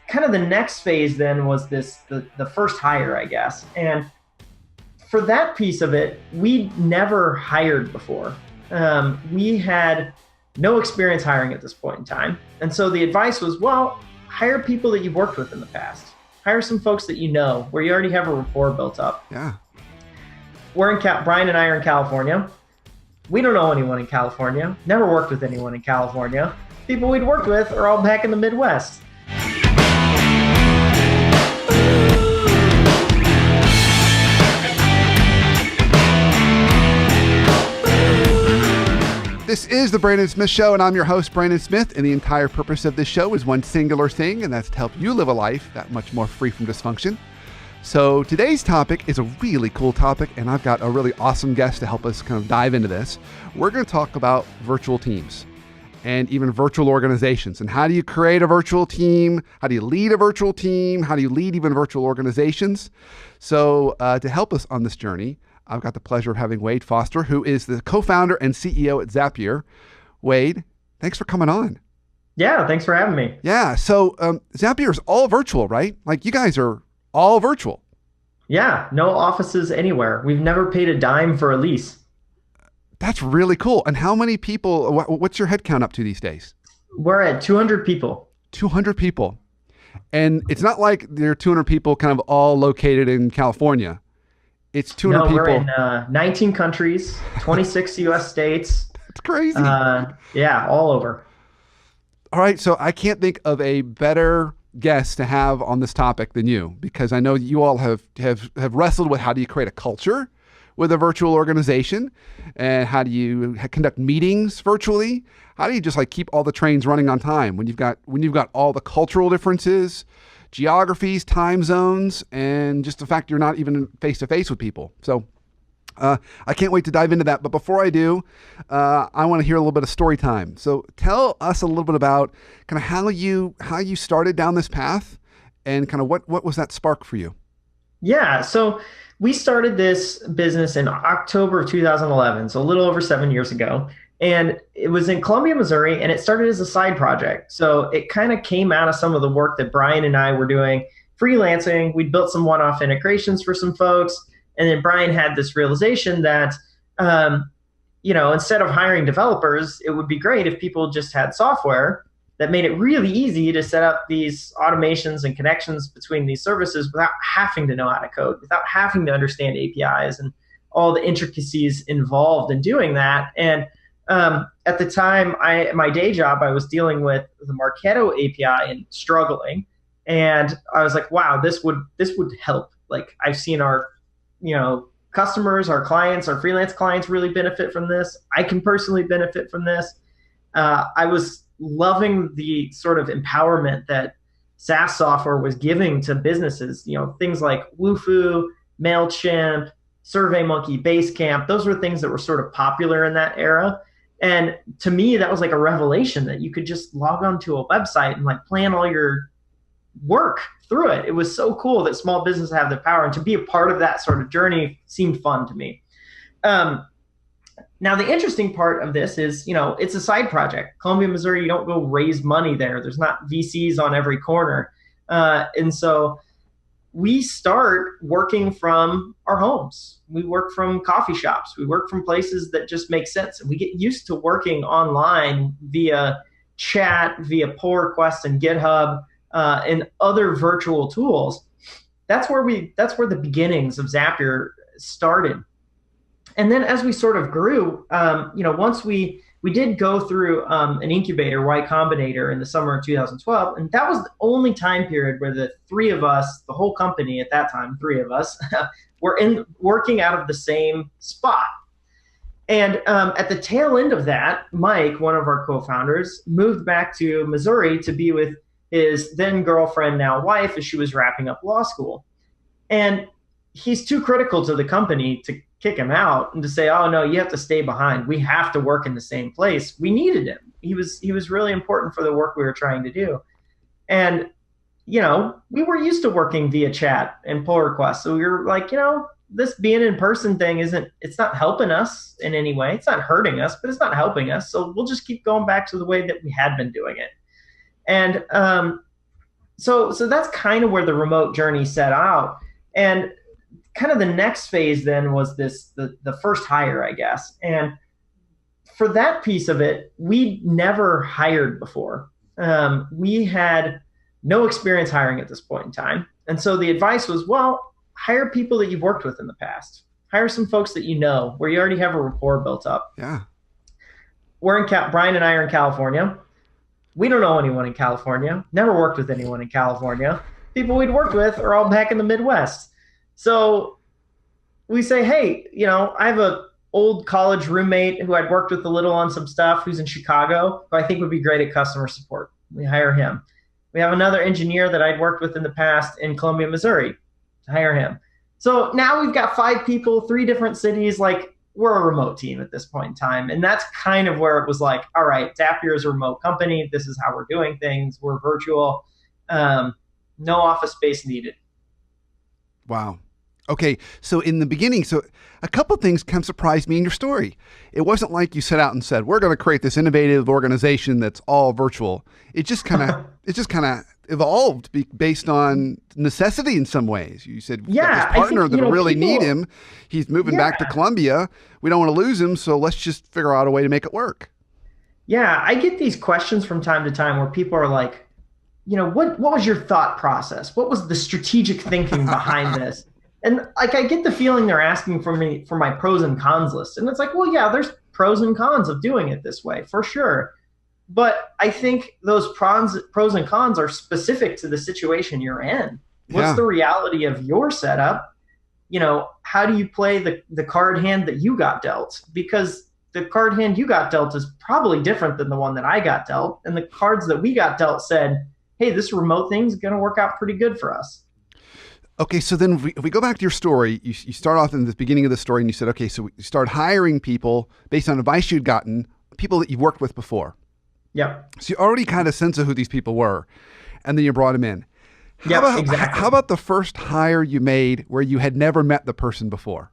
kind of the next phase then was the first hire, I guess. And for that piece of it, we never hired before. We had no experience hiring at this point in time. And so the advice was, well, hire people that you've worked with in the past. Hire some folks that you know, where you already have a rapport built up. Yeah. Brian and I are in California. We don't know anyone in California. Never worked with anyone in California. People we'd worked with are all back in the Midwest. This is the Brandon Smith Show, and I'm your host, Brandon Smith, and the entire purpose of this show is one singular thing, and that's to help you live a life that much more free from dysfunction. So today's topic is a really cool topic, and I've got a really awesome guest to help us kind of dive into this. We're going to talk about virtual teams and even virtual organizations, and how do you create a virtual team? How do you lead a virtual team? How do you lead even virtual organizations? So to help us on this journey, I've got the pleasure of having Wade Foster, who is the co-founder and CEO at Zapier. Wade, thanks for coming on. Yeah, thanks for having me. Yeah, so Zapier is all virtual, right? Like you guys are all virtual. Yeah, no offices anywhere. We've never paid a dime for a lease. That's really cool. And how many people, what's your headcount up to these days? We're at 200 people. 200 people. And it's not like there are 200 people kind of all located in California. It's 200 people. We're in 19 countries, 26 U.S. states. That's crazy. Yeah, all over. All right, so I can't think of a better guest to have on this topic than you, because I know you all have wrestled with how do you create a culture with a virtual organization, and how do you conduct meetings virtually? How do you just like keep all the trains running on time when you've got all the cultural differences, geographies, time zones, and just the fact you're not even face to face with people. So I can't wait to dive into that. But before I do, I want to hear a little bit of story time. So tell us a little bit about kind of how you started down this path, and kind of what was that spark for you? Yeah, so we started this business in October of 2011, so a little over 7 years ago. And it was in Columbia, Missouri, and it started as a side project. So it kind of came out of some of the work that Brian and I were doing, freelancing. We built some one-off integrations for some folks. And then Brian had this realization that, instead of hiring developers, it would be great if people just had software that made it really easy to set up these automations and connections between these services without having to know how to code, without having to understand APIs and all the intricacies involved in doing that. And at the time, my day job, I was dealing with the Marketo API and struggling. And I was like, wow, this would help. Like, I've seen our, customers, our clients, our freelance clients really benefit from this. I can personally benefit from this. I was loving the sort of empowerment that SaaS software was giving to businesses, things like Wufoo, MailChimp, SurveyMonkey, Basecamp. Those were things that were sort of popular in that era. And to me, that was like a revelation that you could just log onto a website and like plan all your work through it. It was so cool that small businesses have the power, and to be a part of that sort of journey seemed fun to me. Now, the interesting part of this is, it's a side project. Columbia, Missouri, you don't go raise money there. There's not VCs on every corner. And so we start working from our homes. We work from coffee shops. We work from places that just make sense. And we get used to working online via chat, via pull requests and GitHub, and other virtual tools. That's where the beginnings of Zapier started. And then as we sort of grew, once we did go through an incubator, Y Combinator, in the summer of 2012. And that was the only time period where the three of us, the whole company at that time, three of us, were working out of the same spot. And at the tail end of that, Mike, one of our co-founders, moved back to Missouri to be with his then girlfriend, now wife, as she was wrapping up law school. And he's too critical to the company to kick him out and to say, oh no, you have to stay behind. We have to work in the same place. We needed him. He was really important for the work we were trying to do. And, we were used to working via chat and pull requests. So we were like, this being in person thing it's not helping us in any way. It's not hurting us, but it's not helping us. So we'll just keep going back to the way that we had been doing it. And so that's kind of where the remote journey set out. And kind of the next phase then was the first hire, I guess. And for that piece of it, we never hired before. We had no experience hiring at this point in time. And so the advice was, well, hire people that you've worked with in the past. Hire some folks that you know, where you already have a rapport built up. Yeah. Brian and I are in California. We don't know anyone in California. Never worked with anyone in California. People we'd worked with are all back in the Midwest. So we say, hey, I have a old college roommate who I'd worked with a little on some stuff who's in Chicago, who I think would be great at customer support. We hire him. We have another engineer that I'd worked with in the past in Columbia, Missouri. Hire him. So now we've got 5 people, 3 different cities. Like, we're a remote team at this point in time. And that's kind of where it was like, all right, Zapier is a remote company. This is how we're doing things. We're virtual. No office space needed. Wow. Okay, so in the beginning, so a couple of things kind of surprised me in your story. It wasn't like you set out and said, "We're going to create this innovative organization that's all virtual." It just kind of evolved based on necessity in some ways. You said, "We've got this partner that really need him. He's moving back to Columbia. We don't want to lose him, so let's just figure out a way to make it work." Yeah, I get these questions from time to time where people are like, what was your thought process? What was the strategic thinking behind this? And like, I get the feeling they're asking for me for my pros and cons list. And it's like, well, yeah, there's pros and cons of doing it this way for sure. But I think those pros and cons are specific to the situation you're in. What's the reality of your setup? How do you play the card hand that you got dealt? Because the card hand you got dealt is probably different than the one that I got dealt. And the cards that we got dealt said, hey, this remote thing's going to work out pretty good for us. Okay, so then if we go back to your story, you start off in the beginning of the story and you said, okay, so you started hiring people based on advice you'd gotten, people that you've worked with before. Yep. So you already kind of sense of who these people were, and then you brought them in. Exactly. How about the first hire you made where you had never met the person before?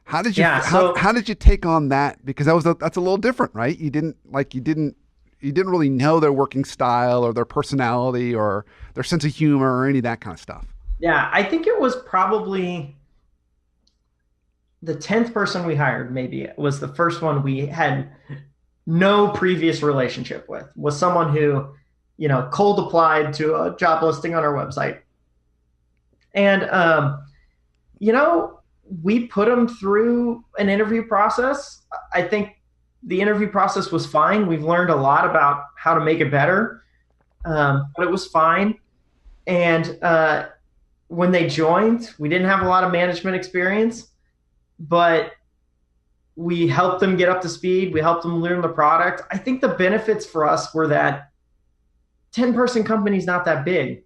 How did you how did you take on that? Because that's a little different, right? You didn't really know their working style or their personality or their sense of humor or any of that kind of stuff. Yeah, I think it was probably the 10th person we hired, maybe it was the first one we had no previous relationship with, was someone who, cold applied to a job listing on our website. And, we put them through an interview process. I think the interview process was fine. We've learned a lot about how to make it better, but it was fine. And, when they joined, we didn't have a lot of management experience, but we helped them get up to speed. We helped them learn the product. I think the benefits for us were that 10-person company is not that big.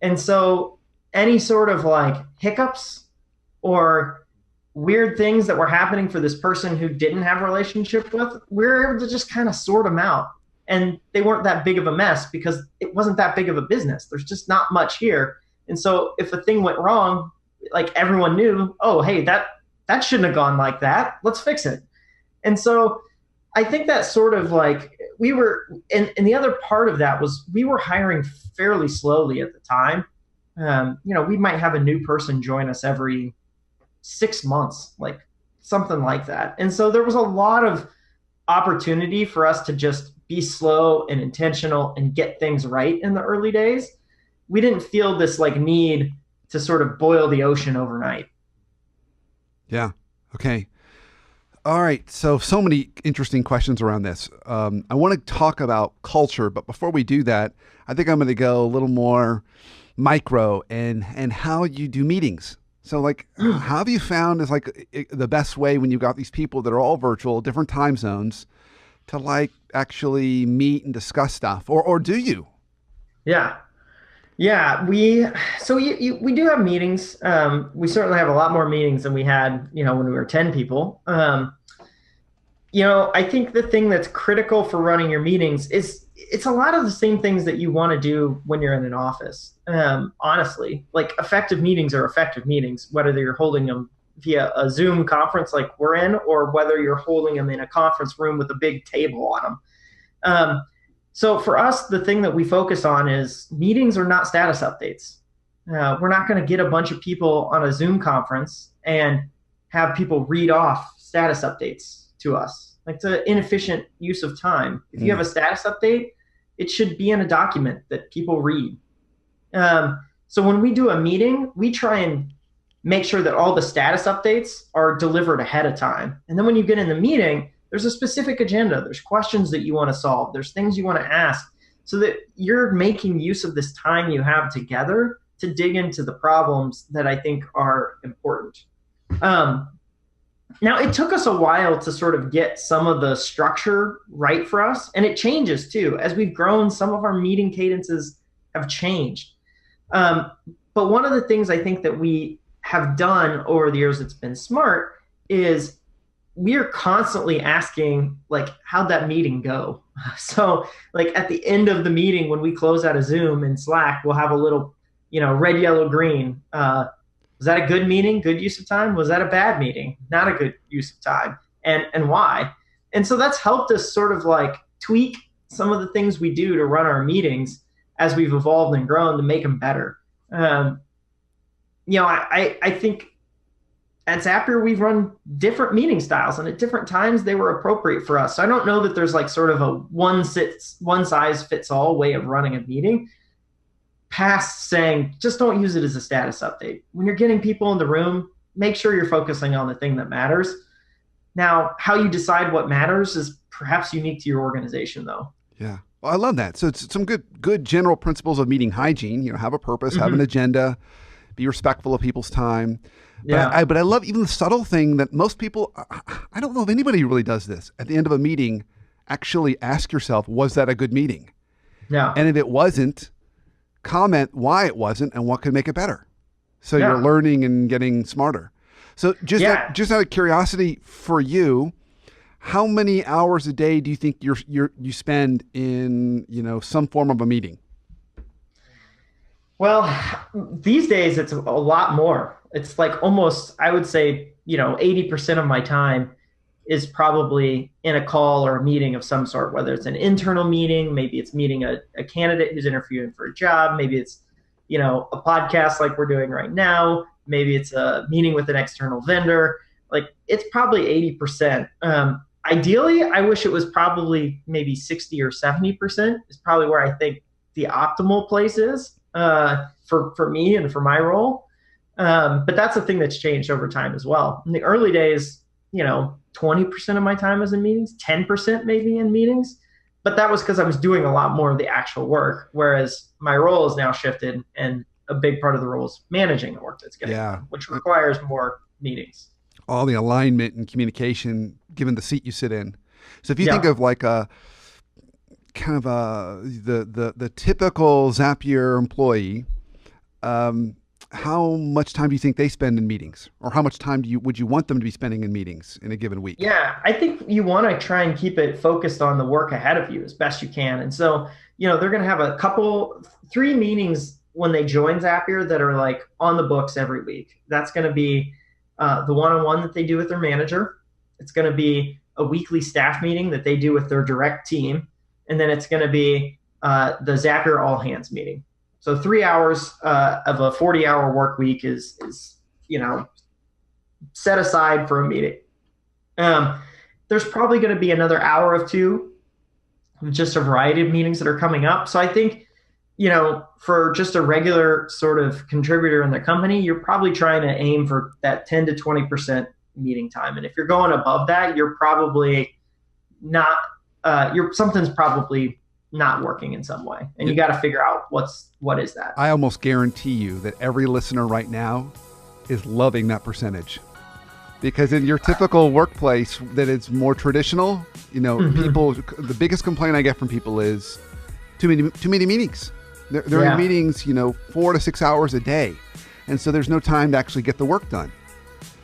And so any sort of like hiccups or weird things that were happening for this person who didn't have a relationship with, we were able to just kind of sort them out. And they weren't that big of a mess because it wasn't that big of a business. There's just not much here. And so if a thing went wrong, like everyone knew, oh, hey, that shouldn't have gone like that. Let's fix it. And so I think that sort of like we were, and the other part of that was we were hiring fairly slowly at the time. We might have a new person join us every 6 months, like something like that. And so there was a lot of opportunity for us to just be slow and intentional and get things right in the early days. We didn't feel this like need to sort of boil the ocean overnight. Yeah. Okay. All right. So many interesting questions around this. I want to talk about culture, but before we do that, I think I'm going to go a little more micro and how you do meetings. So like, how have you found is like the best way when you've got these people that are all virtual, different time zones, to like actually meet and discuss stuff, or do you? Yeah. Yeah, we do have meetings. We certainly have a lot more meetings than we had, when we were 10 people. I think the thing that's critical for running your meetings is it's a lot of the same things that you want to do when you're in an office. Honestly, like effective meetings are effective meetings, whether you're holding them via a Zoom conference like we're in, or whether you're holding them in a conference room with a big table on them. So for us, the thing that we focus on is meetings are not status updates. We're not going to get a bunch of people on a Zoom conference and have people read off status updates to us. Like, it's an inefficient use of time. If you have a status update, it should be in a document that people read. So when we do a meeting, we try and make sure that all the status updates are delivered ahead of time. And then when you get in the meeting, there's a specific agenda. There's questions that you want to solve. There's things you want to ask, so that you're making use of this time you have together to dig into the problems that I think are important. Now, it took us a while to sort of get some of the structure right for us, and it changes too. As we've grown, some of our meeting cadences have changed. But one of the things I think that we have done over the years that's been smart is we are constantly asking, like, how'd that meeting go? So, like, at the end of the meeting, when we close out a Zoom in Slack, we'll have a little, red, yellow, green. Was that a good meeting? Good use of time? Was that a bad meeting? Not a good use of time. And why? And so that's helped us sort of like tweak some of the things we do to run our meetings as we've evolved and grown to make them better. I think at Zapier, we've run different meeting styles, and at different times they were appropriate for us. So I don't know that there's like sort of a one size fits all way of running a meeting, past saying just don't use it as a status update. When you're getting people in the room, make sure you're focusing on the thing that matters. Now, how you decide what matters is perhaps unique to your organization, though. Yeah. Well, I love that. So it's some good general principles of meeting hygiene. Have a purpose, have an agenda, be respectful of people's time. But I love even the subtle thing that most people, I don't know if anybody really does this. At the end of a meeting, actually ask yourself, was that a good meeting? Yeah. And if it wasn't, comment why it wasn't and what could make it better. So you're learning and getting smarter. So just out of curiosity for you, how many hours a day do you think you spend in, some form of a meeting? Well, these days it's a lot more. It's like almost, I would say, 80% of my time is probably in a call or a meeting of some sort, whether it's an internal meeting, maybe it's meeting a candidate who's interviewing for a job, maybe it's, a podcast like we're doing right now, maybe it's a meeting with an external vendor. Like, it's probably 80%. Ideally, I wish it was probably maybe 60 or 70% is probably where I think the optimal place is for me and for my role. But that's a thing that's changed over time as well. In the early days, 20% of my time was in meetings, 10% maybe in meetings. But that was because I was doing a lot more of the actual work, whereas my role has now shifted, and a big part of the role is managing the work that's getting done, which requires more meetings. All the alignment and communication, given the seat you sit in. So if you think of like a kind of the typical Zapier employee, how much time do you think they spend in meetings, or how much time would you want them to be spending in meetings in a given week? Yeah, I think you want to try and keep it focused on the work ahead of you as best you can. And so, they're going to have 3 meetings when they join Zapier that are like on the books every week. That's going to be the one-on-one that they do with their manager. It's going to be a weekly staff meeting that they do with their direct team. And then it's going to be the Zapier all hands meeting. So 3 hours of a 40-hour work week is set aside for a meeting. There's probably going to be another hour of 2, just a variety of meetings that are coming up. So I think, for just a regular sort of contributor in the company, you're probably trying to aim for that 10 to 20% meeting time. And if you're going above that, you're probably not, something's probably not working in some way. And you got to figure out what is that. I almost guarantee you that every listener right now is loving that percentage. Because in your typical workplace that is more traditional, people, the biggest complaint I get from people is too many meetings. They're in meetings, 4 to 6 hours a day. And so there's no time to actually get the work done.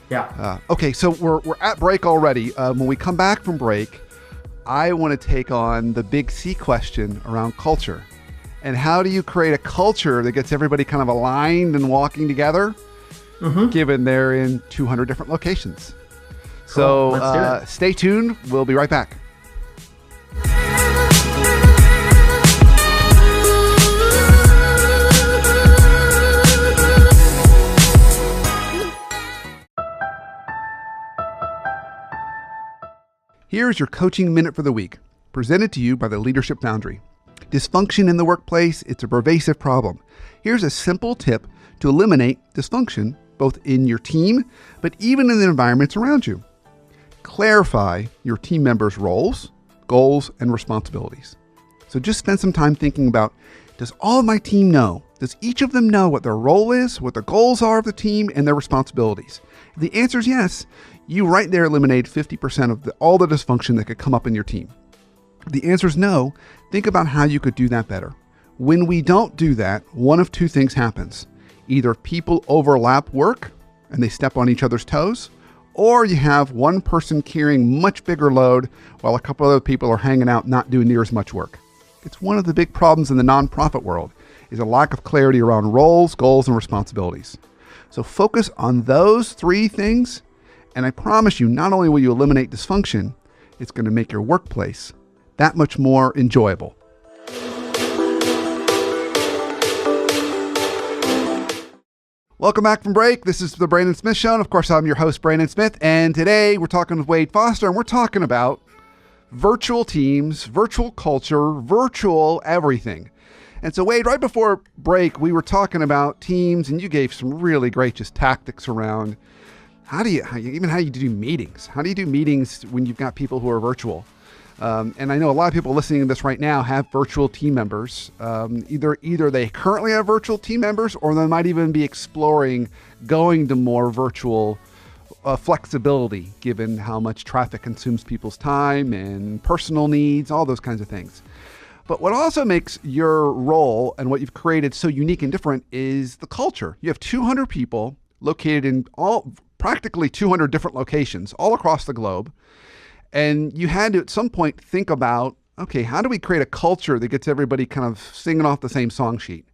Yeah. Okay, so we're at break already. When we come back from break, I want to take on the big C question around culture. And how do you create a culture that gets everybody kind of aligned and walking together, given they're in 200 different locations? Cool. So stay tuned. We'll be right back. Here's your coaching minute for the week, presented to you by the Leadership Foundry. Dysfunction in the workplace, it's a pervasive problem. Here's a simple tip to eliminate dysfunction, both in your team, but even in the environments around you. Clarify your team members' roles, goals, and responsibilities. So just spend some time thinking about, does all of my team know? Does each of them know what their role is, what the goals are of the team, and their responsibilities? If the answer is yes, you right there eliminate 50% of all the dysfunction that could come up in your team. If the answer is no, think about how you could do that better. When we don't do that, one of two things happens. Either people overlap work and they step on each other's toes, or you have one person carrying much bigger load while a couple other people are hanging out not doing near as much work. It's one of the big problems in the nonprofit world is a lack of clarity around roles, goals, and responsibilities. So focus on those three things, and I promise you, not only will you eliminate dysfunction, it's going to make your workplace that much more enjoyable. Welcome back from break. This is the Brandon Smith Show. And of course, I'm your host, Brandon Smith. And today we're talking with Wade Foster, and we're talking about virtual teams, virtual culture, virtual everything. And so, Wade, right before break, we were talking about teams, and you gave some really great just tactics around how you do meetings. How do you do meetings when you've got people who are virtual? And I know a lot of people listening to this right now have virtual team members. Either they currently have virtual team members, or they might even be exploring going to more virtual flexibility, given how much traffic consumes people's time and personal needs, all those kinds of things. But what also makes your role and what you've created so unique and different is the culture. You have 200 people located in practically 200 different locations all across the globe. And you had to, at some point, think about, okay, how do we create a culture that gets everybody kind of singing off the same song sheet?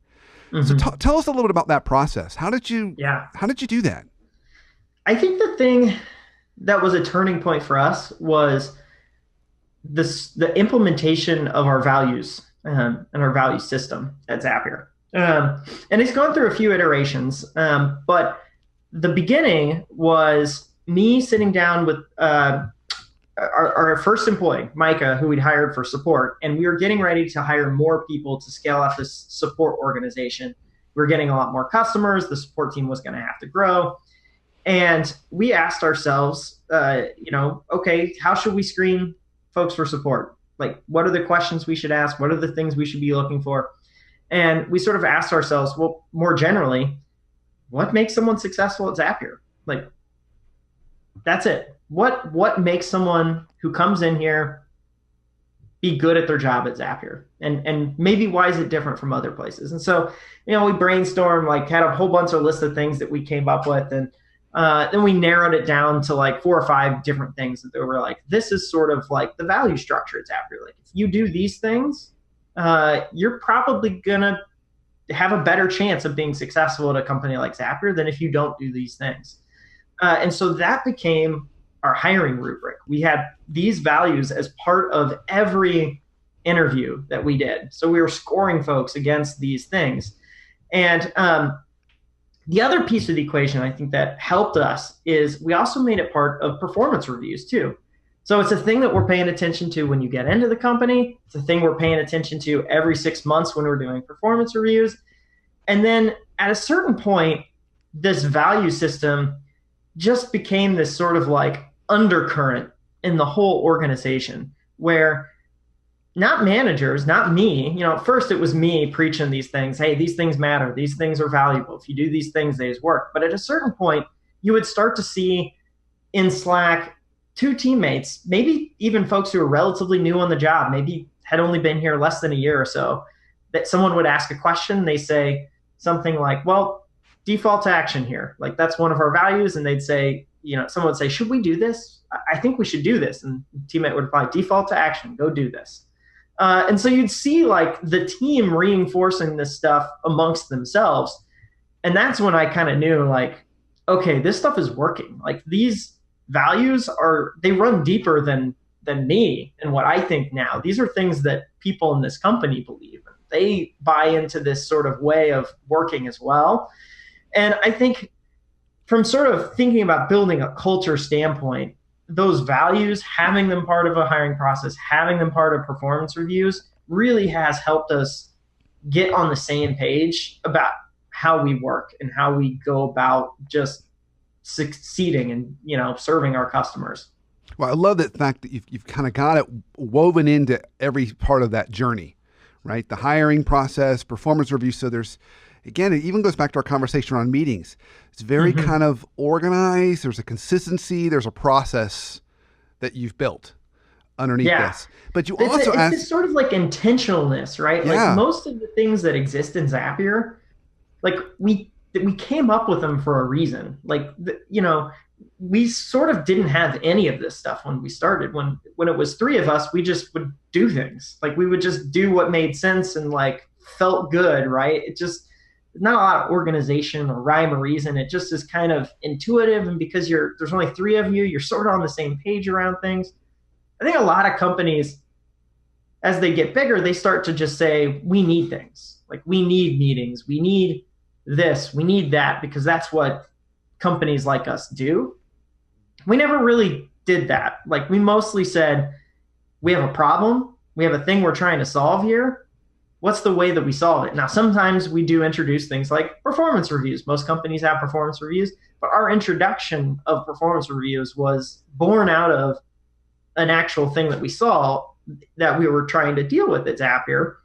Mm-hmm. So tell us a little bit about that process. How did you do that? I think the thing that was a turning point for us was the implementation of our values and our value system at Zapier. And it's gone through a few iterations, but the beginning was me sitting down with our first employee, Micah, who we'd hired for support, and we were getting ready to hire more people to scale up this support organization. We were getting a lot more customers. The support team was going to have to grow. And we asked ourselves, okay, how should we screen folks for support? Like, what are the questions we should ask? What are the things we should be looking for? And we sort of asked ourselves, well, more generally, what makes someone successful at Zapier? Like, that's it. What makes someone who comes in here be good at their job at Zapier? And maybe why is it different from other places? And so, we brainstormed, had a whole bunch of list of things that we came up with. And then we narrowed it down to 4 or 5 different things that they were like, this is sort of like the value structure at Zapier. Like, if you do these things, you're probably going to have a better chance of being successful at a company like Zapier than if you don't do these things. And so that became our hiring rubric. We had these values as part of every interview that we did. So we were scoring folks against these things. And the other piece of the equation I think that helped us is we also made it part of performance reviews too. So it's a thing that we're paying attention to when you get into the company. It's a thing we're paying attention to every 6 months when we're doing performance reviews. And then at a certain point, this value system just became this sort of undercurrent in the whole organization, where not managers, not me, first it was me preaching these things. Hey, these things matter. These things are valuable. If you do these things, they work. But at a certain point, you would start to see in Slack 2 teammates, maybe even folks who are relatively new on the job, maybe had only been here less than a year or so, that someone would ask a question. They say something like, well, default to action here. That's one of our values. And they'd say, someone would say, should we do this? I think we should do this. And the teammate would reply, default to action, go do this. And so you'd see the team reinforcing this stuff amongst themselves. And that's when I kind of knew okay, this stuff is working. These values they run deeper than me and what I think now. These are things that people in this company believe. They buy into this sort of way of working as well. And I think from sort of thinking about building a culture standpoint, those values, having them part of a hiring process, having them part of performance reviews really has helped us get on the same page about how we work and how we go about just succeeding and, serving our customers. Well, I love that fact that you've kind of got it woven into every part of that journey, right? The hiring process, performance review. So there's, again, it even goes back to our conversation around meetings. It's very kind of organized. There's a consistency. There's a process that you've built underneath Yeah. this. But you It's, also it's ask, this sort of like intentionalness, right? Like yeah, most of the things that exist in Zapier, like we came up with them for a reason. Like we sort of didn't have any of this stuff when we started. When it was three of us, we just would do things. Like we would just do what made sense and like felt good, right? It just not a lot of organization or rhyme or reason. It just is kind of intuitive, and because there's only three of you, you're sort of on the same page around things. I think a lot of companies, as they get bigger, they start to just say, we need things. Like we need meetings, we need this, we need that, because that's what companies like us do. We never really did that. Like we mostly said, we have a problem, we have a thing we're trying to solve here. What's the way that we solve it? Now, sometimes we do introduce things like performance reviews. Most companies have performance reviews, but our introduction of performance reviews was born out of an actual thing that we saw that we were trying to deal with at Zapier.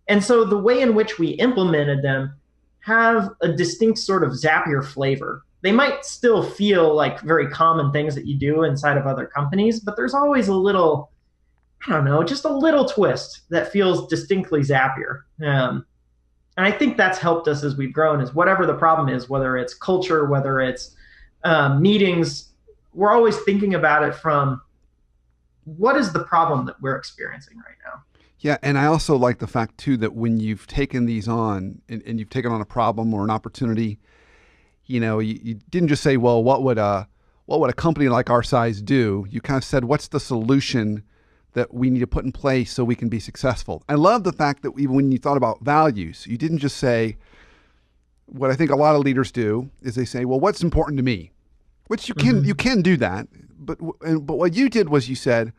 And so the way in which we implemented them have a distinct sort of Zapier flavor. They might still feel like very common things that you do inside of other companies, but there's always a little, I don't know, just a little twist that feels distinctly Zapier. And I think that's helped us as we've grown, is whatever the problem is, whether it's culture, whether it's meetings, we're always thinking about it from what is the problem that we're experiencing right now. yeah. And I also like the fact too that when you've taken these on and you've taken on a problem or an opportunity, you didn't just say, well, what would a company like our size do? You kind of said, what's the solution that we need to put in place so we can be successful? I love the fact that even when you thought about values, you didn't just say, what I think a lot of leaders do is they say, well, what's important to me? Which you can do that. But what you did was you said,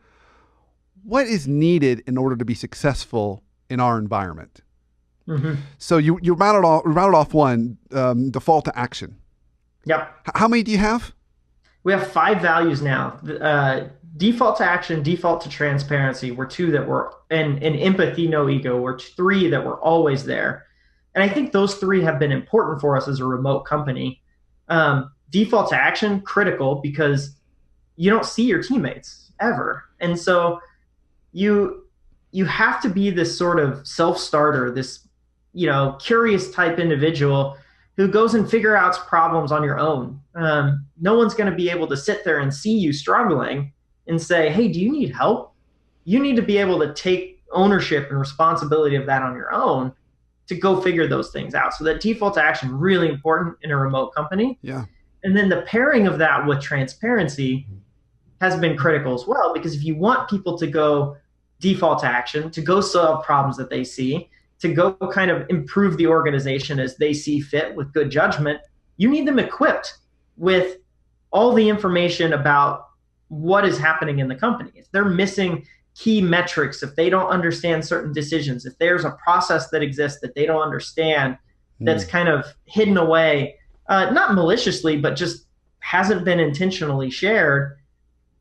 what is needed in order to be successful in our environment? Mm-hmm. So you routed off one, default to action. Yep. How many do you have? We have five values now. Default to action, default to transparency were two that were, and empathy, no ego were three that were always there. And I think those three have been important for us as a remote company. Default to action, critical, because you don't see your teammates ever. And so you have to be this sort of self-starter, this, curious type individual who goes and figure out problems on your own. No one's going to be able to sit there and see you struggling and say, hey, do you need help? You need to be able to take ownership and responsibility of that on your own to go figure those things out. So that default to action, really important in a remote company. Yeah. And then the pairing of that with transparency has been critical as well, because if you want people to go default to action, to go solve problems that they see, to go kind of improve the organization as they see fit with good judgment, you need them equipped with all the information about what is happening in the company. If they're missing key metrics, if they don't understand certain decisions, if there's a process that exists that they don't understand, that's kind of hidden away, not maliciously, but just hasn't been intentionally shared,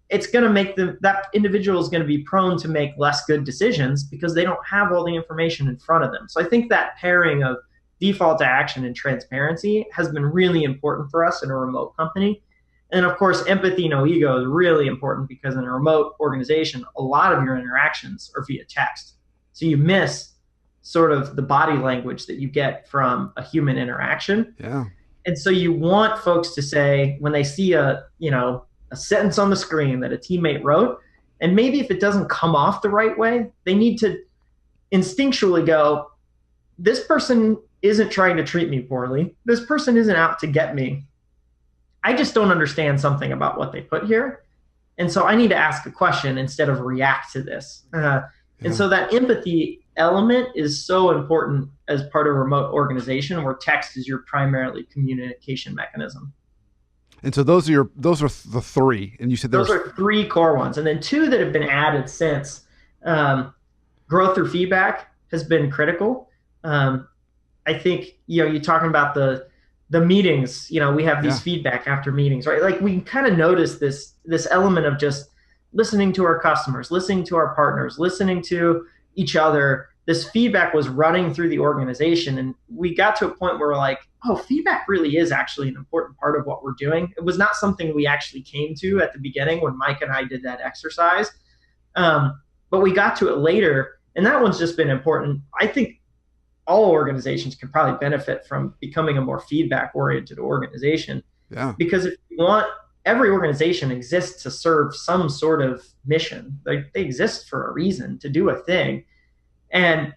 it's going to make that individual is going to be prone to make less good decisions because they don't have all the information in front of them. So I think that pairing of default to action and transparency has been really important for us in a remote company. And of course, empathy, no ego is really important because in a remote organization, a lot of your interactions are via text. So you miss sort of the body language that you get from a human interaction. Yeah. And so you want folks to say, when they see a sentence on the screen that a teammate wrote, and maybe if it doesn't come off the right way, they need to instinctually go, this person isn't trying to treat me poorly. This person isn't out to get me. I just don't understand something about what they put here. And so I need to ask a question instead of react to this. And so that empathy element is so important as part of a remote organization where text is your primarily communication mechanism. And so those are the three. And you said Those there's are three core ones. And then two that have been added since. Um, Growth through feedback has been critical. Um, I think, you're talking about the meetings. We have these yeah, feedback after meetings, right? Like we kind of notice this element of just listening to our customers, listening to our partners, listening to each other. This feedback was running through the organization, and we got to a point where we're like, oh, feedback really is actually an important part of what we're doing. It was not something we actually came to at the beginning when Mike and I did that exercise, but we got to it later, and that one's just been important. I think all organizations can probably benefit from becoming a more feedback oriented organization, yeah, because if you want, every organization exists to serve some sort of mission. Like they exist for a reason, to do a thing. And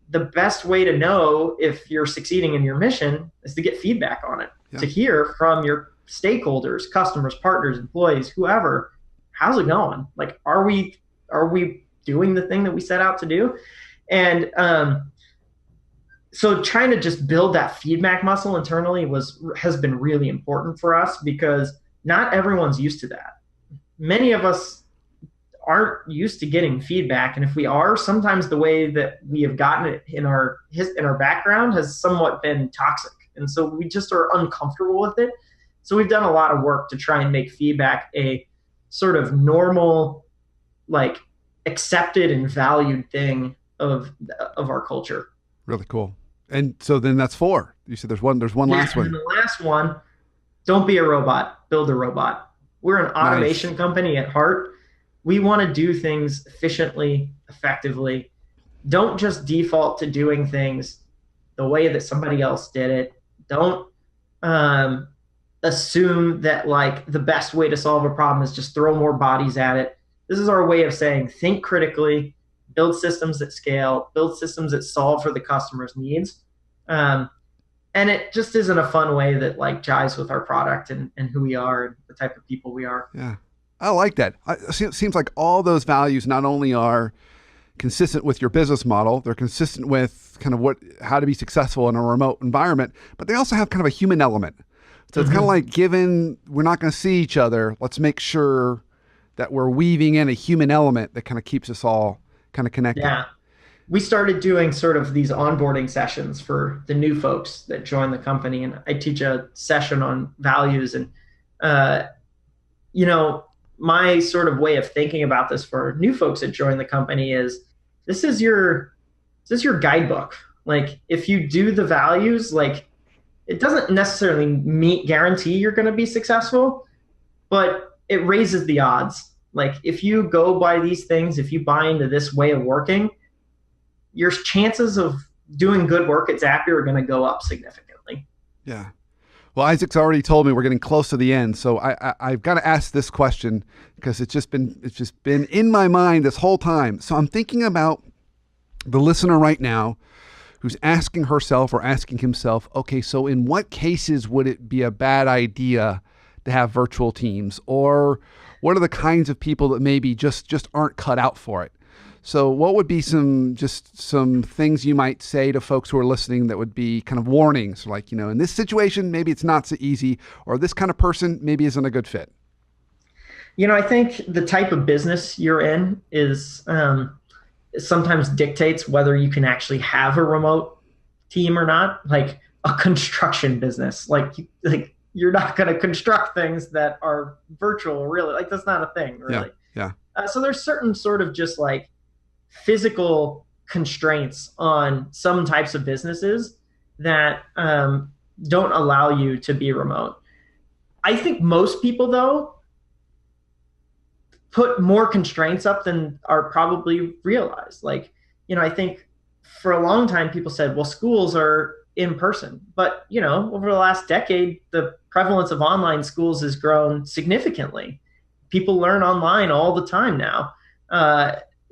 the best way to know if you're succeeding in your mission is to get feedback on it, yeah. to hear from your stakeholders, customers, partners, employees, whoever. How's it going? Like, are we doing the thing that we set out to do? And so trying to just build that feedback muscle internally has been really important for us, because not everyone's used to that. Many of us aren't used to getting feedback, and if we are, sometimes the way that we have gotten it in our background has somewhat been toxic, and so we just are uncomfortable with it. So we've done a lot of work to try and make feedback a sort of normal, like, accepted and valued thing of our culture. Really cool. And so then that's four. You said there's one Yeah, last and then one. the last one, don't be a robot, build a robot. We're an Nice. automation company at heart. We want to do things efficiently, effectively. Don't just default to doing things the way that somebody else did it. Don't um, assume that like the best way to solve a problem is just throw more bodies at it. This is our way of saying think critically, build systems that scale, build systems that solve for the customer's needs. Um, and it just isn't a fun way that like jives with our product and who we are and the type of people we are. Yeah. I like that. It seems like all those values not only are consistent with your business model, they're consistent with kind of how to be successful in a remote environment, but they also have kind of a human element. So it's kind of Mm-hmm. like, given we're not going to see each other, let's make sure that we're weaving in a human element that kind of keeps us all kind of connected. Yeah. We started doing sort of these onboarding sessions for the new folks that join the company. And I teach a session on values. And, uh, you know, my sort of way of thinking about this for new folks that join the company is this is your, this is your guidebook. Like if you do the values, like it doesn't necessarily guarantee you're going to be successful, but it raises the odds. Like if you go by these things, if you buy into this way of working, your chances of doing good work at Zapier are going to go up significantly. Yeah. Well, Isaac's already told me we're getting close to the end, so I've got to ask this question because it's just been in my mind this whole time. So I'm thinking about the listener right now who's asking herself or asking himself, okay, so in what cases would it be a bad idea to have virtual teams, or what are the kinds of people that maybe just aren't cut out for it? So what would be some things you might say to folks who are listening that would be kind of warnings, like, in this situation, maybe it's not so easy, or this kind of person maybe isn't a good fit? I think the type of business you're in is sometimes dictates whether you can actually have a remote team or not. Like a construction business, like you're not going to construct things that are virtual, really. Like that's not a thing, Yeah. really. Yeah. So there's certain sort of just like physical constraints on some types of businesses that don't allow you to be remote. I think most people, though, put more constraints up than are probably realized. Like, I think for a long time, people said, well, schools are in person. But, over the last decade, the prevalence of online schools has grown significantly. People learn online all the time now.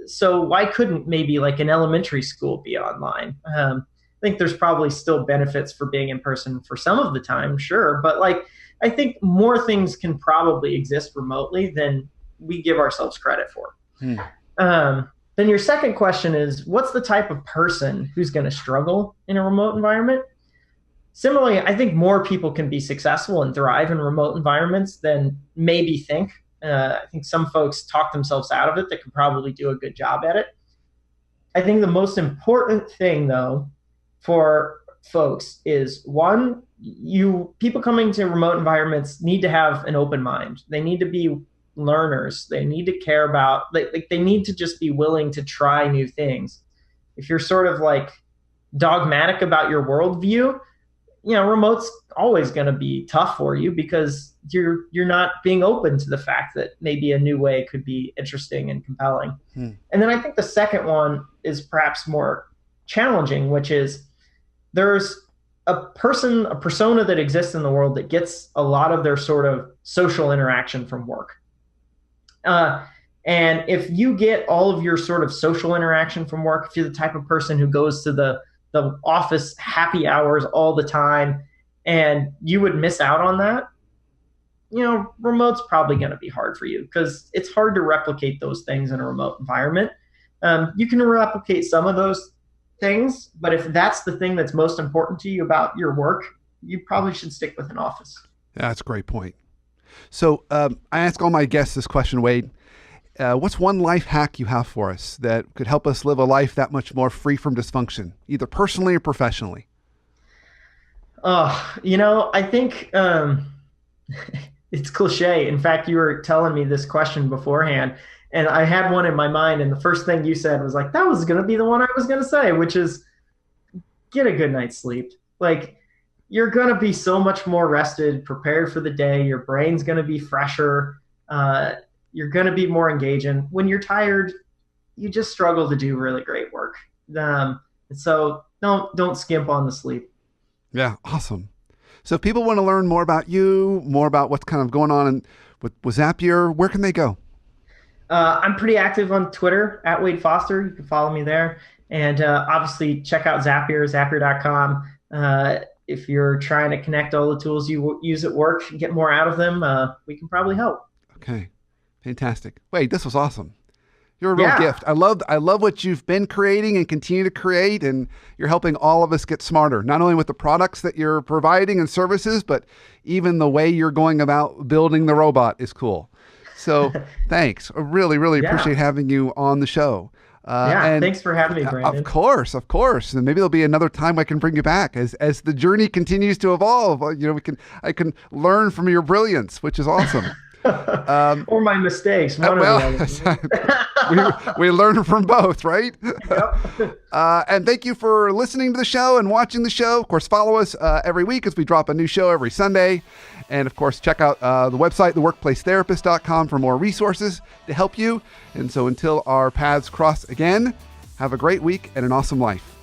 So why couldn't maybe like an elementary school be online? I think there's probably still benefits for being in person for some of the time, sure, but like I think more things can probably exist remotely than we give ourselves credit for. Hmm. Then your second question is, what's the type of person who's going to struggle in a remote environment? Similarly, I think more people can be successful and thrive in remote environments than maybe think. I think some folks talk themselves out of it that could probably do a good job at it. I think the most important thing, though, for folks is one, you people coming to remote environments need to have an open mind. They need to be learners. They need to care about like they need to just be willing to try new things. If you're sort of like dogmatic about your worldview, remote's always going to be tough for you because you're not being open to the fact that maybe a new way could be interesting and compelling. And then I think the second one is perhaps more challenging, which is there's a persona that exists in the world that gets a lot of their sort of social interaction from work. And if you get all of your sort of social interaction from work, if you're the type of person who goes to the office happy hours all the time, and you would miss out on that, remote's probably going to be hard for you because it's hard to replicate those things in a remote environment. You can replicate some of those things, but if that's the thing that's most important to you about your work, you probably should stick with an office. Yeah, that's a great point. So I ask all my guests this question, Wade. What's one life hack you have for us that could help us live a life that much more free from dysfunction, either personally or professionally? I think it's cliche. In fact, you were telling me this question beforehand, and I had one in my mind, and the first thing you said was like, that was going to be the one I was going to say, which is get a good night's sleep. Like, you're going to be so much more rested, prepared for the day. Your brain's going to be fresher. You're going to be more engaging. When you're tired, you just struggle to do really great work. And so don't skimp on the sleep. Yeah, awesome. So if people want to learn more about you, more about what's kind of going on with Zapier, where can they go? I'm pretty active on Twitter at Wade Foster. You can follow me there. And obviously check out Zapier, zapier.com. If you're trying to connect all the tools you use at work and get more out of them, we can probably help. Okay. Fantastic. Wade, this was awesome. You're a real gift. I love what you've been creating and continue to create, and you're helping all of us get smarter, not only with the products that you're providing and services, but even the way you're going about building the robot is cool. So thanks. I really, really appreciate having you on the show. And thanks for having me, Brandon. Of course. And maybe there'll be another time I can bring you back as the journey continues to evolve. I can learn from your brilliance, which is awesome. Or my mistakes. We learn from both, right? Yep. And thank you for listening to the show and watching the show. Of course, follow us every week as we drop a new show every Sunday. And of course, check out the website, theworkplacetherapist.com, for more resources to help you. And so until our paths cross again, have a great week and an awesome life.